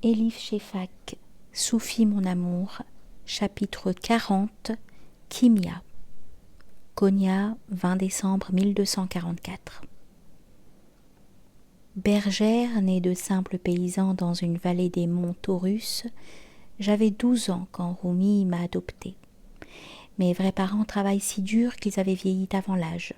Elif Shefak, Soufi mon amour, chapitre 40, Kimia. Konya, 20 décembre 1244. Bergère, née de simples paysans dans une vallée des monts Taurus, j'avais 12 ans quand Rumi m'a adoptée. Mes vrais parents travaillent si dur qu'ils avaient vieilli avant l'âge.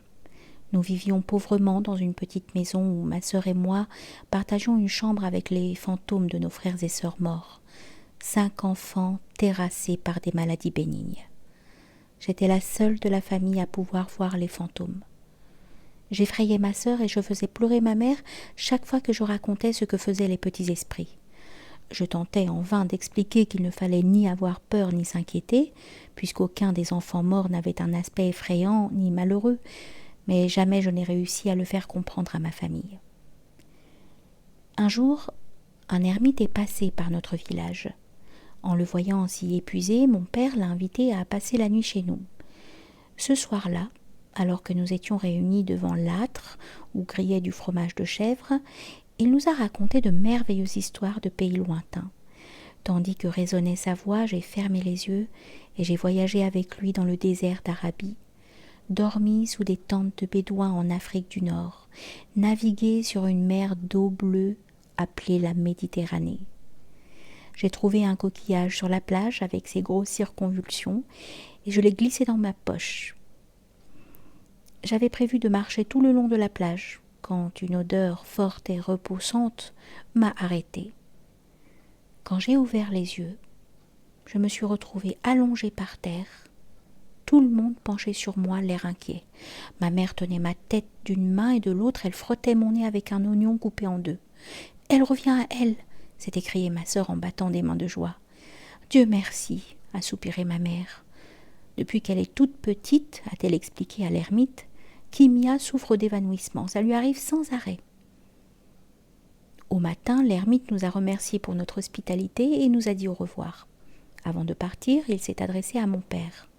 Nous vivions pauvrement dans une petite maison où ma sœur et moi partagions une chambre avec les fantômes de nos frères et sœurs morts. 5 enfants terrassés par des maladies bénignes. J'étais la seule de la famille à pouvoir voir les fantômes. J'effrayais ma sœur et je faisais pleurer ma mère chaque fois que je racontais ce que faisaient les petits esprits. Je tentais en vain d'expliquer qu'il ne fallait ni avoir peur ni s'inquiéter, puisqu'aucun des enfants morts n'avait un aspect effrayant ni malheureux, mais jamais je n'ai réussi à le faire comprendre à ma famille. Un jour, un ermite est passé par notre village. En le voyant si épuisé, mon père l'a invité à passer la nuit chez nous. Ce soir-là, alors que nous étions réunis devant l'âtre où grillait du fromage de chèvre, il nous a raconté de merveilleuses histoires de pays lointains. Tandis que résonnait sa voix, j'ai fermé les yeux et j'ai voyagé avec lui dans le désert d'Arabie, dormi sous des tentes de bédouins en Afrique du Nord, navigué sur une mer d'eau bleue appelée la Méditerranée. J'ai trouvé un coquillage sur la plage avec ses grosses circonvolutions et je l'ai glissé dans ma poche. J'avais prévu de marcher tout le long de la plage quand une odeur forte et repoussante m'a arrêtée. Quand j'ai ouvert les yeux, je me suis retrouvée allongée par terre, tout le monde penché sur moi, l'air inquiet. Ma mère tenait ma tête d'une main et de l'autre, elle frottait mon nez avec un oignon coupé en deux. « Elle revient à elle !» s'est écriée ma sœur en battant des mains de joie. « Dieu merci !» a soupiré ma mère. Depuis qu'elle est toute petite, a-t-elle expliqué à l'ermite, Kimia souffre d'évanouissement, ça lui arrive sans arrêt. Au matin, l'ermite nous a remerciés pour notre hospitalité et nous a dit au revoir. Avant de partir, il s'est adressé à mon père.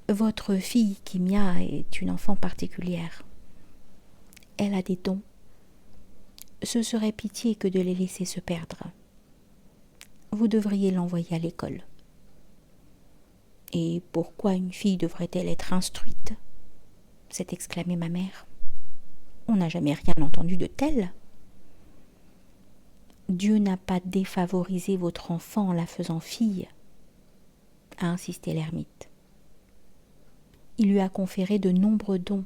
« Votre fille, Kimia, est une enfant particulière. Elle a des dons. Ce serait pitié que de les laisser se perdre. Vous devriez l'envoyer à l'école. » « Et pourquoi une fille devrait-elle être instruite ?» s'est exclamée ma mère. « On n'a jamais rien entendu de tel. » « Dieu n'a pas défavorisé votre enfant en la faisant fille, » a insisté l'ermite. Il lui a conféré de nombreux dons.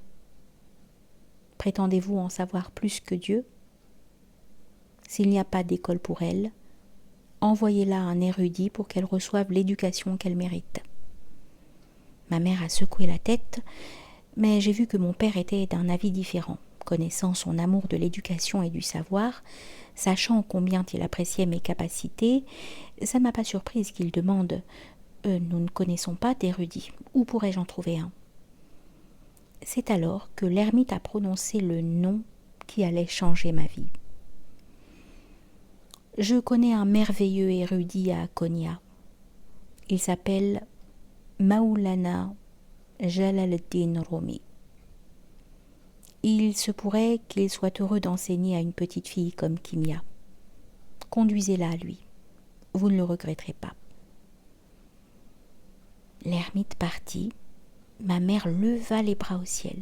Prétendez-vous en savoir plus que Dieu ? S'il n'y a pas d'école pour elle, envoyez-la un érudit pour qu'elle reçoive l'éducation qu'elle mérite. Ma mère a secoué la tête, mais j'ai vu que mon père était d'un avis différent. Connaissant son amour de l'éducation et du savoir, sachant combien il appréciait mes capacités, ça ne m'a pas surprise qu'il demande « Nous ne connaissons pas d'érudit, où pourrais-je en trouver un ?» C'est alors que l'ermite a prononcé le nom qui allait changer ma vie. Je connais un merveilleux érudit à Konya. Il s'appelle Maulana Jalaluddin Rumi. Il se pourrait qu'il soit heureux d'enseigner à une petite fille comme Kimia. Conduisez-la à lui. Vous ne le regretterez pas. L'ermite partit. Ma mère leva les bras au ciel.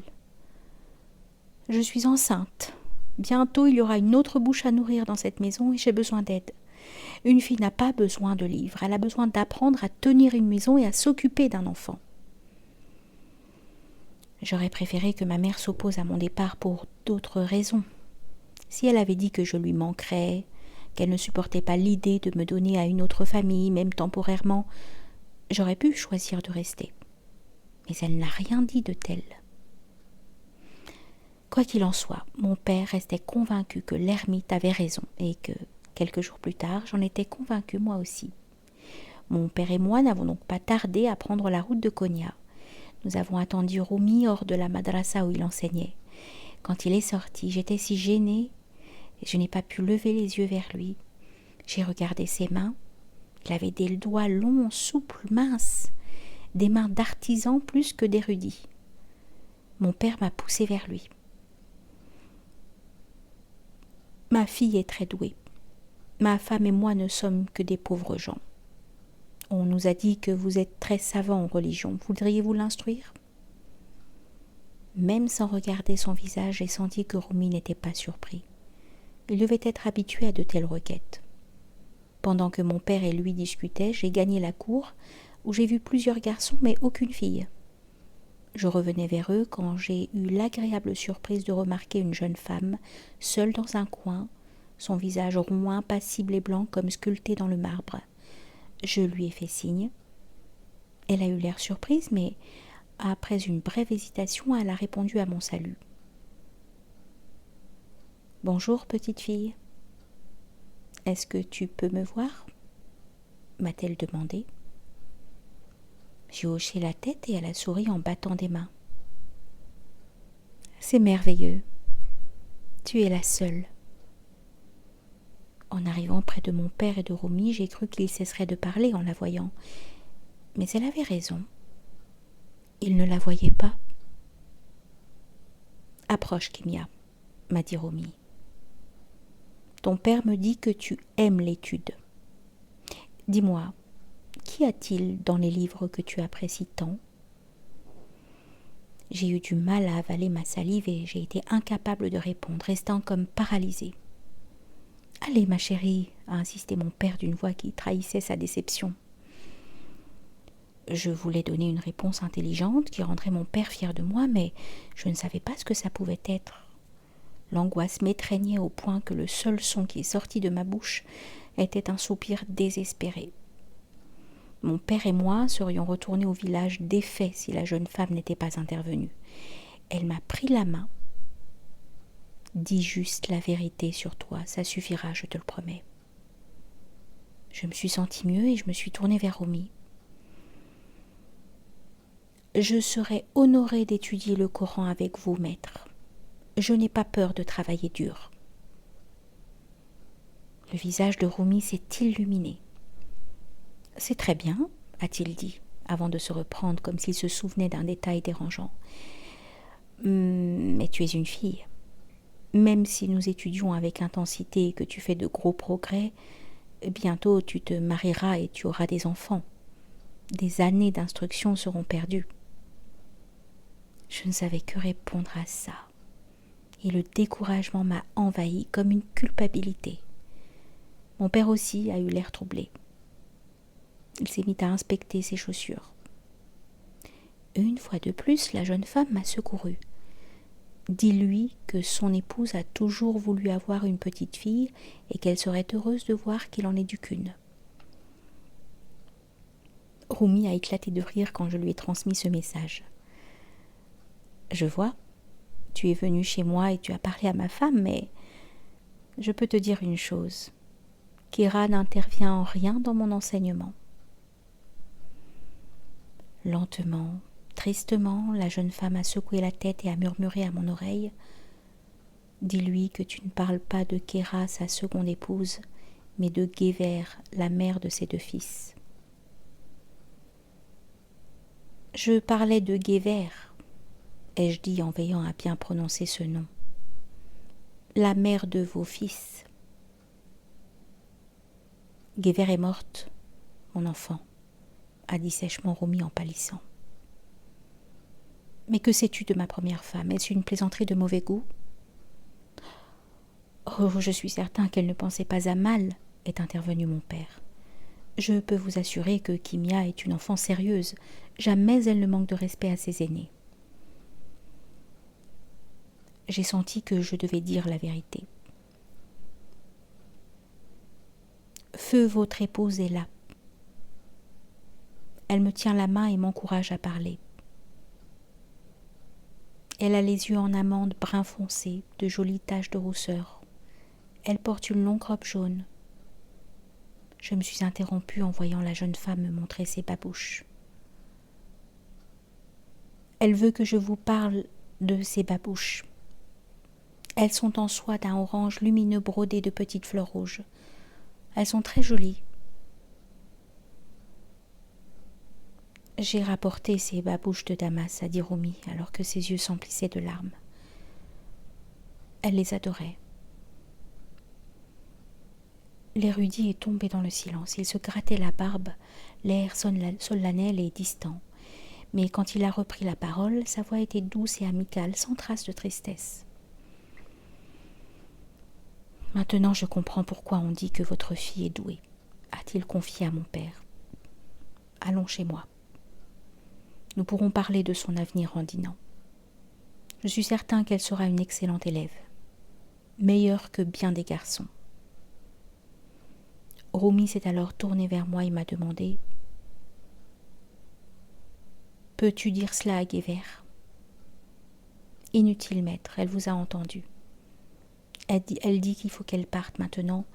Je suis enceinte. Bientôt il y aura une autre bouche à nourrir dans cette maison et j'ai besoin d'aide. Une fille n'a pas besoin de livres, elle a besoin d'apprendre à tenir une maison et à s'occuper d'un enfant. J'aurais préféré que ma mère s'oppose à mon départ pour d'autres raisons. Si elle avait dit que je lui manquerais, qu'elle ne supportait pas l'idée de me donner à une autre famille, même temporairement, j'aurais pu choisir de rester. Mais elle n'a rien dit de tel. Quoi qu'il en soit, mon père restait convaincu que l'ermite avait raison et que, quelques jours plus tard, j'en étais convaincue moi aussi. Mon père et moi n'avons donc pas tardé à prendre la route de Konya. Nous avons attendu Rumi hors de la madrasa où il enseignait. Quand il est sorti, j'étais si gênée et je n'ai pas pu lever les yeux vers lui. J'ai regardé ses mains. Il avait des doigts longs, souples, minces, des mains d'artisan plus que d'érudit. Mon père m'a poussée vers lui. Ma fille est très douée. Ma femme et moi ne sommes que des pauvres gens. On nous a dit que vous êtes très savant en religion. Voudriez-vous l'instruire ?» Même sans regarder son visage, j'ai senti que Rumi n'était pas surpris. Il devait être habitué à de telles requêtes. Pendant que mon père et lui discutaient, j'ai gagné la cour, où j'ai vu plusieurs garçons, mais aucune fille. Je revenais vers eux quand j'ai eu l'agréable surprise de remarquer une jeune femme, seule dans un coin, son visage rond, impassible et blanc comme sculpté dans le marbre. Je lui ai fait signe. Elle a eu l'air surprise, mais après une brève hésitation, elle a répondu à mon salut. « Bonjour, petite fille. Est-ce que tu peux me voir ?» m'a-t-elle demandé. J'ai hoché la tête et elle a souri en battant des mains. « C'est merveilleux. Tu es la seule. » En arrivant près de mon père et de Rumi, j'ai cru qu'il cesserait de parler en la voyant. Mais elle avait raison. Il ne la voyait pas. « Approche, Kimia, » m'a dit Rumi. « Ton père me dit que tu aimes l'étude. Dis-moi, qu'y a-t-il dans les livres que tu apprécies tant ?» J'ai eu du mal à avaler ma salive et j'ai été incapable de répondre, restant comme paralysée. « Allez, ma chérie, » a insisté mon père d'une voix qui trahissait sa déception. Je voulais donner une réponse intelligente qui rendrait mon père fier de moi, mais je ne savais pas ce que ça pouvait être. L'angoisse m'étreignait au point que le seul son qui est sorti de ma bouche était un soupir désespéré. Mon père et moi serions retournés au village défaits si la jeune femme n'était pas intervenue. Elle m'a pris la main. « Dis juste la vérité sur toi, ça suffira, je te le promets. » Je me suis sentie mieux et je me suis tournée vers Rumi. « Je serais honorée d'étudier le Coran avec vous, maître. Je n'ai pas peur de travailler dur. » Le visage de Rumi s'est illuminé. « C'est très bien, » a-t-il dit, avant de se reprendre comme s'il se souvenait d'un détail dérangeant. « Mais tu es une fille. Même si nous étudions avec intensité et que tu fais de gros progrès, bientôt tu te marieras et tu auras des enfants. Des années d'instruction seront perdues. » Je ne savais que répondre à ça. Et le découragement m'a envahi comme une culpabilité. Mon père aussi a eu l'air troublé. Il s'est mis à inspecter ses chaussures. Une fois de plus, la jeune femme m'a secourue. « Dis-lui que son épouse a toujours voulu avoir une petite fille et qu'elle serait heureuse de voir qu'il en ait dû qu'une. » Rumi a éclaté de rire quand je lui ai transmis ce message. « Je vois, tu es venu chez moi et tu as parlé à ma femme, mais je peux te dire une chose. Kéra n'intervient en rien dans mon enseignement. » Lentement, tristement, la jeune femme a secoué la tête et a murmuré à mon oreille. « Dis-lui que tu ne parles pas de Kéra, sa seconde épouse, mais de Guéver, la mère de ses 2 fils. » « Je parlais de Guéver, » ai-je dit en veillant à bien prononcer ce nom. « La mère de vos fils. » « Guéver est morte, mon enfant, » a dit sèchement Rumi en pâlissant. « Mais que sais-tu de ma première femme? Est-ce une plaisanterie de mauvais goût ?»« Oh, je suis certain qu'elle ne pensait pas à mal, » est intervenu mon père. « Je peux vous assurer que Kimia est une enfant sérieuse. Jamais elle ne manque de respect à ses aînés. » J'ai senti que je devais dire la vérité. « Feu, votre épouse est là. Elle me tient la main et m'encourage à parler. Elle a les yeux en amande brun foncé, de jolies taches de rousseur. Elle porte une longue robe jaune. » Je me suis interrompue en voyant la jeune femme me montrer ses babouches. « Elle veut que je vous parle de ces babouches. Elles sont en soie d'un orange lumineux brodé de petites fleurs rouges. Elles sont très jolies. » J'ai rapporté ces babouches de Damas, a dit Rumi, alors que ses yeux s'emplissaient de larmes. Elle les adorait. L'érudit est tombé dans le silence. Il se grattait la barbe, l'air solennel et distant. Mais quand il a repris la parole, sa voix était douce et amicale, sans trace de tristesse. « Maintenant je comprends pourquoi on dit que votre fille est douée, a-t-il confié à mon père. Allons chez moi. Nous pourrons parler de son avenir en dînant. Je suis certain qu'elle sera une excellente élève, meilleure que bien des garçons. » Rumi s'est alors tourné vers moi et m'a demandé « Peux-tu dire cela à Guévert ?» Inutile, maître, elle vous a entendu. Elle dit qu'il faut qu'elle parte maintenant,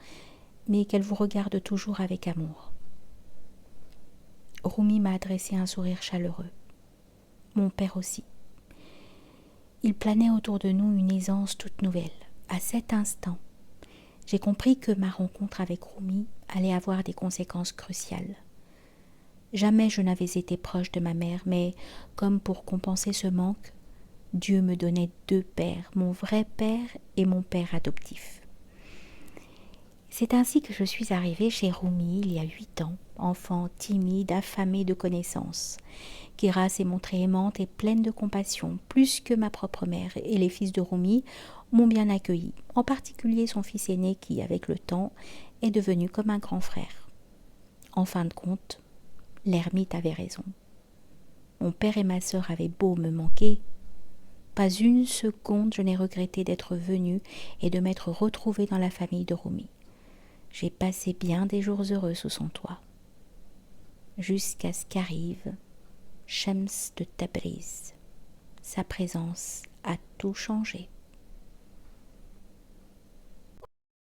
mais qu'elle vous regarde toujours avec amour. Rumi m'a adressé un sourire chaleureux. Mon père aussi. Il planait autour de nous une aisance toute nouvelle. À cet instant, j'ai compris que ma rencontre avec Rumi allait avoir des conséquences cruciales. Jamais je n'avais été proche de ma mère, mais comme pour compenser ce manque, Dieu me donnait deux pères, mon vrai père et mon père adoptif. C'est ainsi que je suis arrivée chez Rumi il y a 8 ans, enfant timide, affamé de connaissances. Kéra s'est montrée aimante et pleine de compassion, plus que ma propre mère, et les fils de Rumi m'ont bien accueilli, en particulier son fils aîné qui, avec le temps, est devenu comme un grand frère. En fin de compte, l'ermite avait raison. Mon père et ma sœur avaient beau me manquer, pas une seconde je n'ai regretté d'être venue et de m'être retrouvée dans la famille de Rumi. J'ai passé bien des jours heureux sous son toit, jusqu'à ce qu'arrive Shams de Tabriz. Sa présence a tout changé.